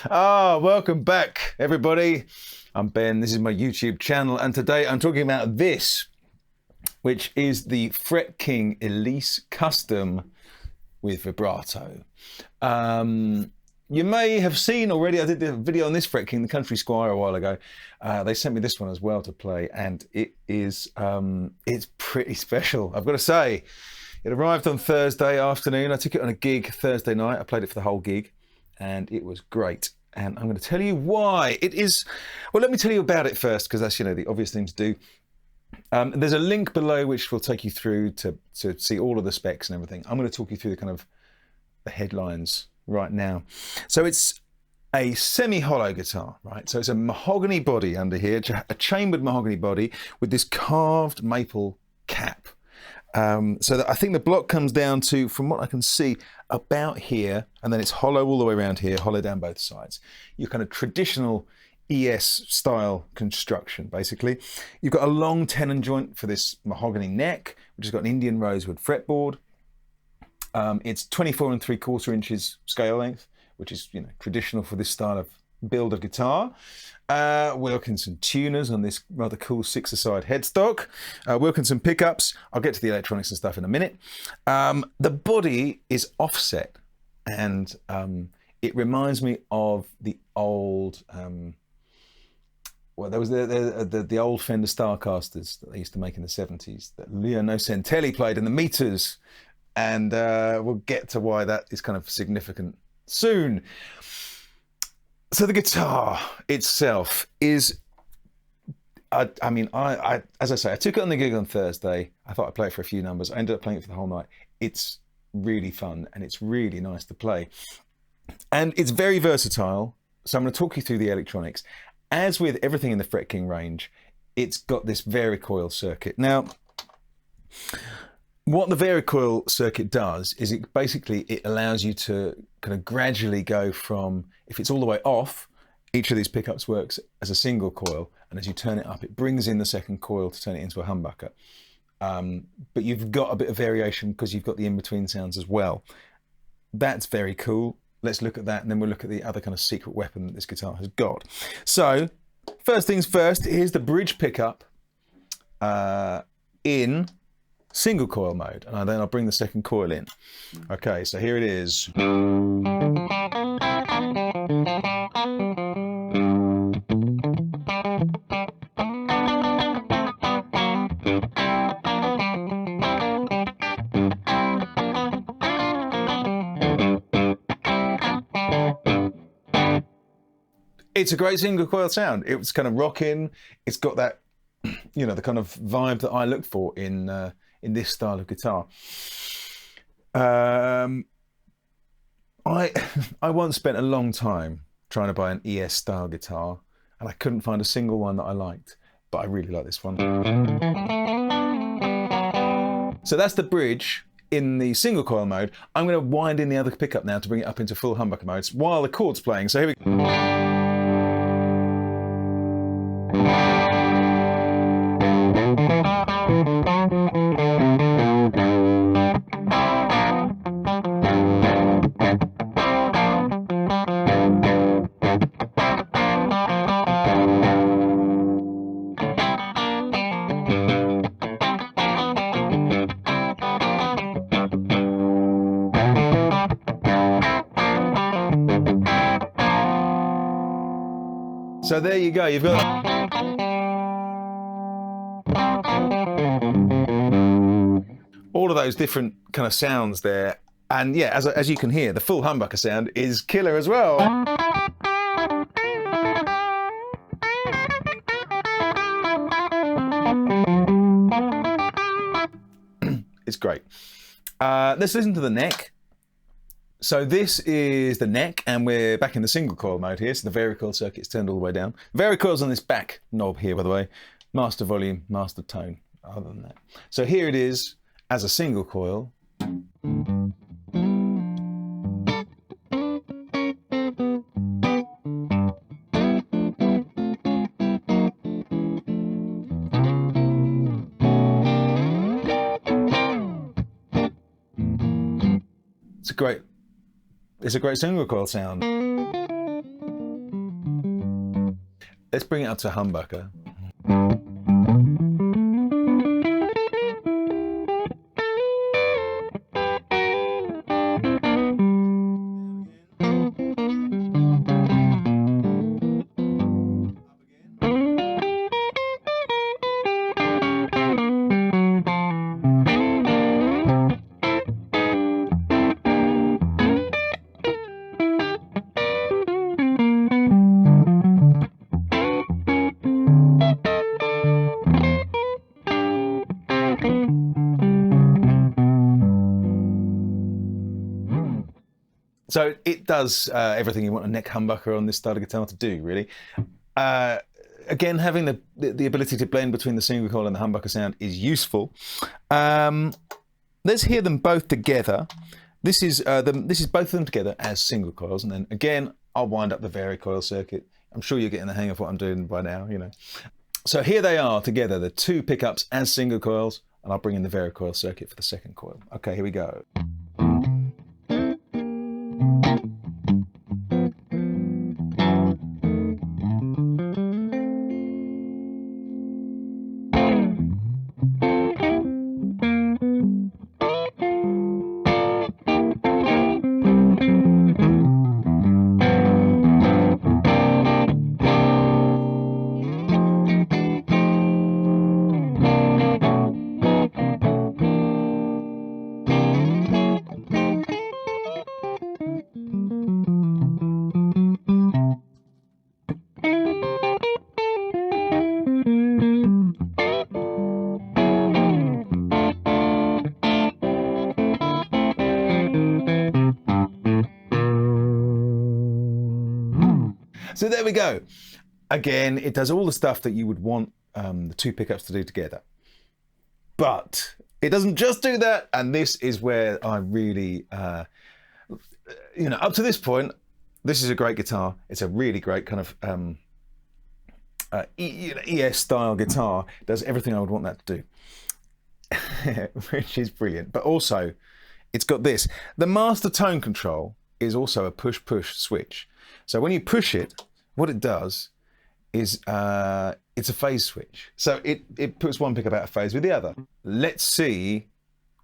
Welcome back, everybody. I'm Ben. This is my YouTube channel, and today I'm talking about this, which is the Fret King Elise Custom with Vibrato. You may have seen already, I did a video on this Fret King, the Country Squire, a while ago. They sent me this one as well to play, and it is it's pretty special, I've got to say. It arrived on Thursday afternoon. I took it on a gig Thursday night. I played it for the whole gig, and it was great. And I'm going to tell you why. It is, well, let me tell you about it first, because that's, the obvious thing to do. There's a link below which will take you through to see all of the specs and everything. I'm going to talk you through the headlines right now. So it's a semi-hollow guitar, right? So it's a mahogany body under here, a chambered mahogany body with this carved maple cap. So that I think the block comes down to, from what I can see, about here, and then it's hollow all the way around here, hollow down both sides. Your kind of traditional ES style construction, basically. You've got a long tenon joint for this mahogany neck, which has got an Indian rosewood fretboard. It's 24 3/4 inches scale length, which is traditional for this style of build of guitar. Wilkinson tuners on this rather cool 6-a-side headstock. Wilkinson pickups. I'll get to the electronics and stuff in a minute. The body is offset, and it reminds me of the old, there was the old Fender Starcasters that they used to make in the 70s that Leo Nocentelli played in the meters, and we'll get to why that is kind of significant soon. So the guitar itself is, as I say, I took it on the gig on Thursday. I thought I'd play it for a few numbers. I ended up playing it for the whole night. It's really fun, and it's really nice to play. And it's very versatile. So I'm going to talk you through the electronics. As with everything in the Fret King range, it's got this Varicoil circuit. Now, what the Varicoil circuit does is it allows you to kind of gradually go from, if it's all the way off, each of these pickups works as a single coil, and as you turn it up, it brings in the second coil to turn it into a humbucker. But you've got a bit of variation because you've got the in-between sounds as well. That's very cool. Let's look at that, and then we'll look at the other kind of secret weapon that this guitar has got. So, first things first, here's the bridge pickup in single coil mode, and then I'll bring the second coil in. Okay, so here it is. It's a great single coil sound. It's kind of rocking. It's got that, the kind of vibe that I look for in this style of guitar. I once spent a long time trying to buy an ES style guitar, and I couldn't find a single one that I liked, but I really like this one. So that's the bridge in the single coil mode. I'm going to wind in the other pickup now to bring it up into full humbucker modes while the chord's playing. So here we go. So there you go, you've got all of those different kind of sounds there. And yeah, as you can hear, the full humbucker sound is killer as well. It's great. Let's listen to the neck. So this is the neck, and we're back in the single coil mode here. So the Varicoil circuit's turned all the way down. Varicoil's on this back knob here, by the way. Master volume, master tone, other than that. So here it is as a single coil. It's a great single coil sound. Let's bring it up to humbucker. So it does everything you want a neck humbucker on this style of guitar to do, really. Again, having the ability to blend between the single coil and the humbucker sound is useful. Let's hear them both together. This is both of them together as single coils, and then again I'll wind up the Varicoil circuit. I'm sure you're getting the hang of what I'm doing by now, you know. So here they are together, the two pickups as single coils, and I'll bring in the Varicoil circuit for the second coil. Okay, here we go. So there we go. Again, it does all the stuff that you would want the two pickups to do together. But it doesn't just do that, and this is where I really, you know, up to this point, this is a great guitar. It's a really great kind of ES style guitar. It does everything I would want that to do, which is brilliant. But also, it's got this. The master tone control is also a push-push switch. So when you push it, what it does is it's a phase switch. So it puts one pickup out of phase with the other. Let's see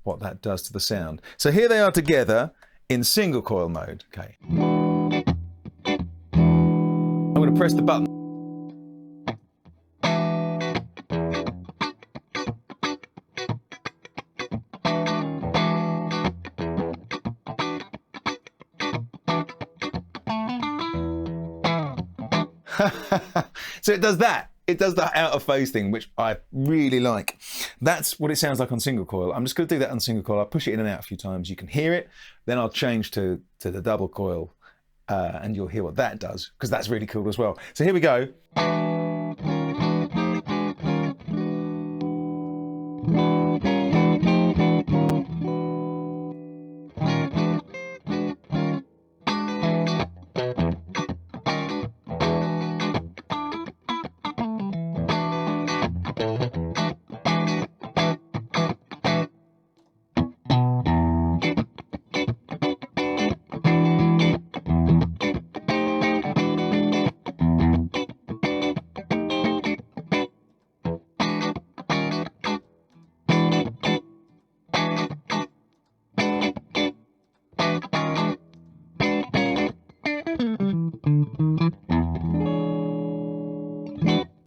what that does to the sound. So here they are together in single coil mode. Okay. I'm going to press the button. So it does that. It does the out of phase thing, which I really like. That's what it sounds like on single coil. I'm just going to do that on single coil. I'll push it in and out a few times. You can hear it. Then I'll change to the double coil and you'll hear what that does, because that's really cool as well. So here we go.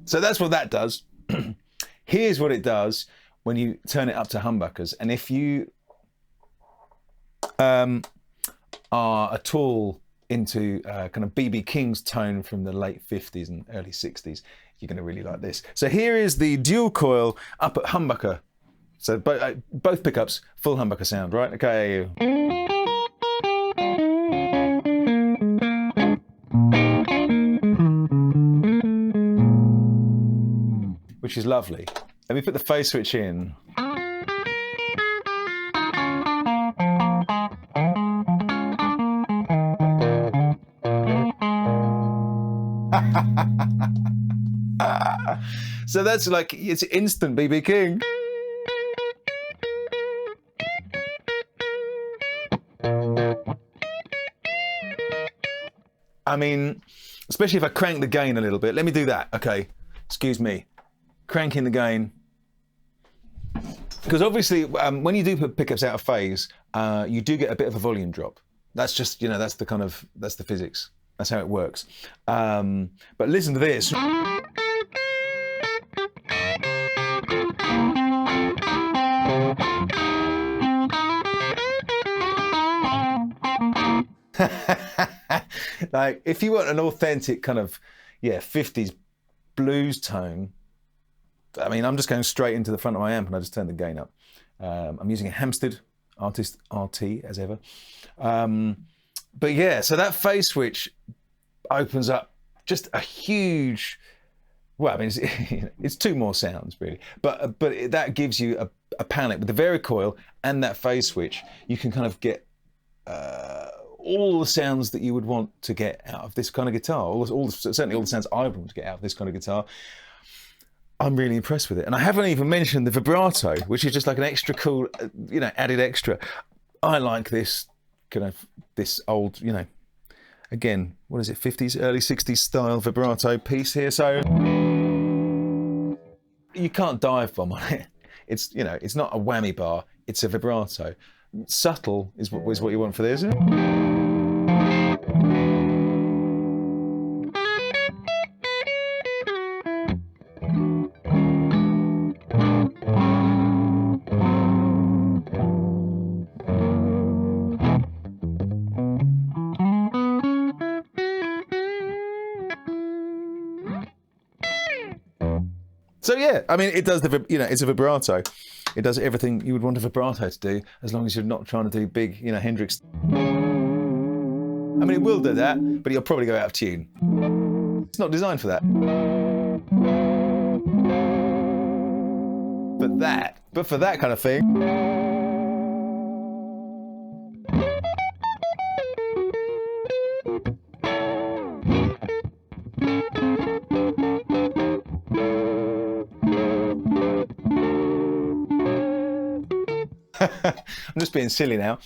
So that's what that does. Here's what it does when you turn it up to humbuckers. And if you are at all into kind of B.B. King's tone from the late 50s and early 60s, you're going to really like this. So here is the dual coil up at humbucker. So both pickups, full humbucker sound, right? Okay. Which is lovely. Let me put the phase switch in. So that's like, it's instant B.B. King. I mean, especially if I crank the gain a little bit. Let me do that. Okay, excuse me. Cranking the gain. Because obviously, when you do put pickups out of phase, you do get a bit of a volume drop. That's just, you know, that's the physics. That's how it works. But listen to this. Like, if you want an authentic kind of, 50s blues tone, I mean, I'm just going straight into the front of my amp and I just turn the gain up. I'm using a Hampstead Artist RT as ever. But yeah, so that phase switch opens up just a huge, well, I mean, it's two more sounds really, but that gives you a palette with the Varicoil and that phase switch. You can kind of get all the sounds that you would want to get out of this kind of guitar. Certainly all the sounds I would want to get out of this kind of guitar. I'm really impressed with it. And I haven't even mentioned the vibrato, which is just like an extra cool, added extra. I like this this old, again, what is it, 50s, early 60s style vibrato piece here. So you can't dive bomb on it. It's, it's not a whammy bar, it's a vibrato. Subtle is what you want for this. So yeah, I mean, it does it's a vibrato. It does everything you would want a vibrato to do, as long as you're not trying to do big, Hendrix. I mean, it will do that, but you'll probably go out of tune. It's not designed for that. But for that kind of thing. I'm just being silly now,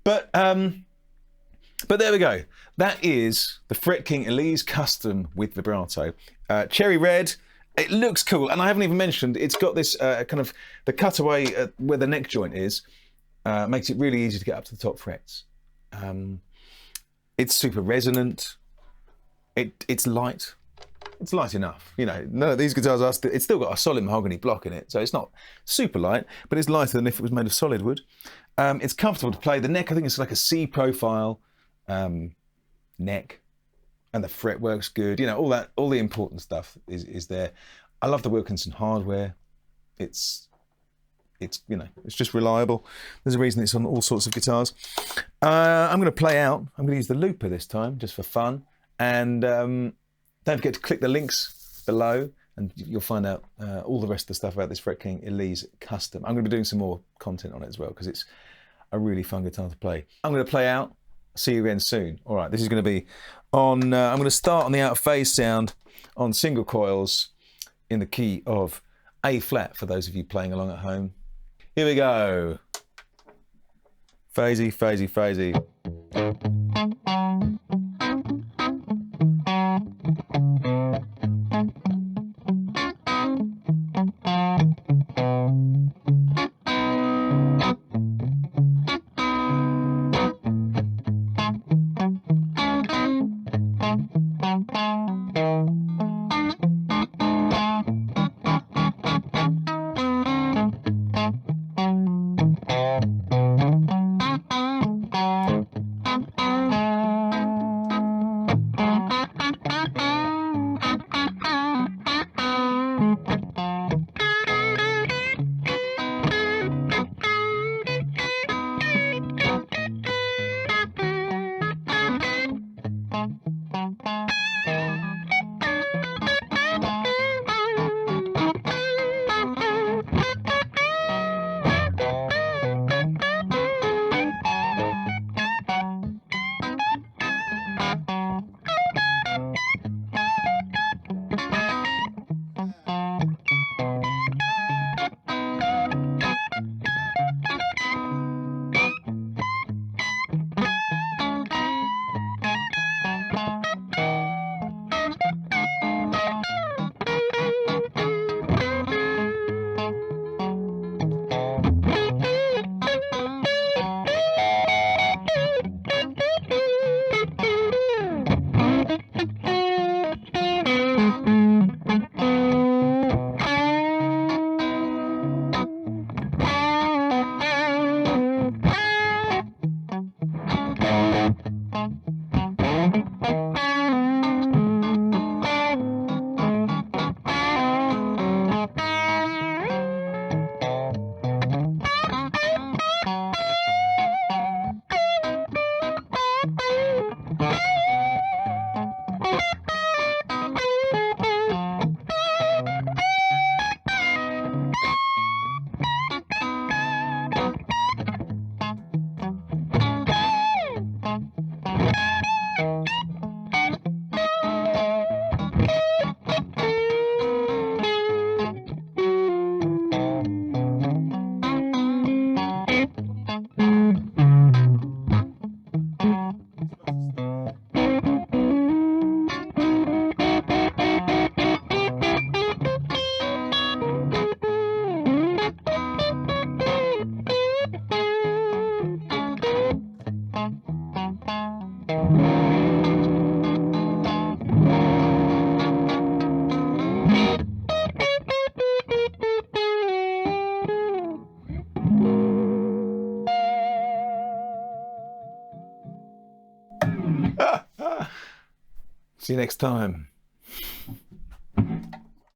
but there we go. That is the Fret King Elise Custom with vibrato, cherry red. It looks cool, and I haven't even mentioned it's got this kind of the cutaway where the neck joint is, makes it really easy to get up to the top frets. It's super resonant. It's light. It's light enough, none of these guitars are, it's still got a solid mahogany block in it, so it's not super light, but it's lighter than if it was made of solid wood. It's comfortable to play. The neck, I think it's like a C profile neck, and the fret works good. All the important stuff is there. I love the Wilkinson hardware. It's just reliable. There's a reason it's on all sorts of guitars. I'm going to play out. I'm going to use the looper this time, just for fun, and don't forget to click the links below and you'll find out all the rest of the stuff about this Fret King Elise Custom. I'm going to be doing some more content on it as well, because it's a really fun guitar to play. I'm going to play out. See you again soon. All right, this is going to be on, I'm going to start on the out of phase sound on single coils in the key of A flat for those of you playing along at home. Here we go. Phasey, phasey, phasey. See you next time.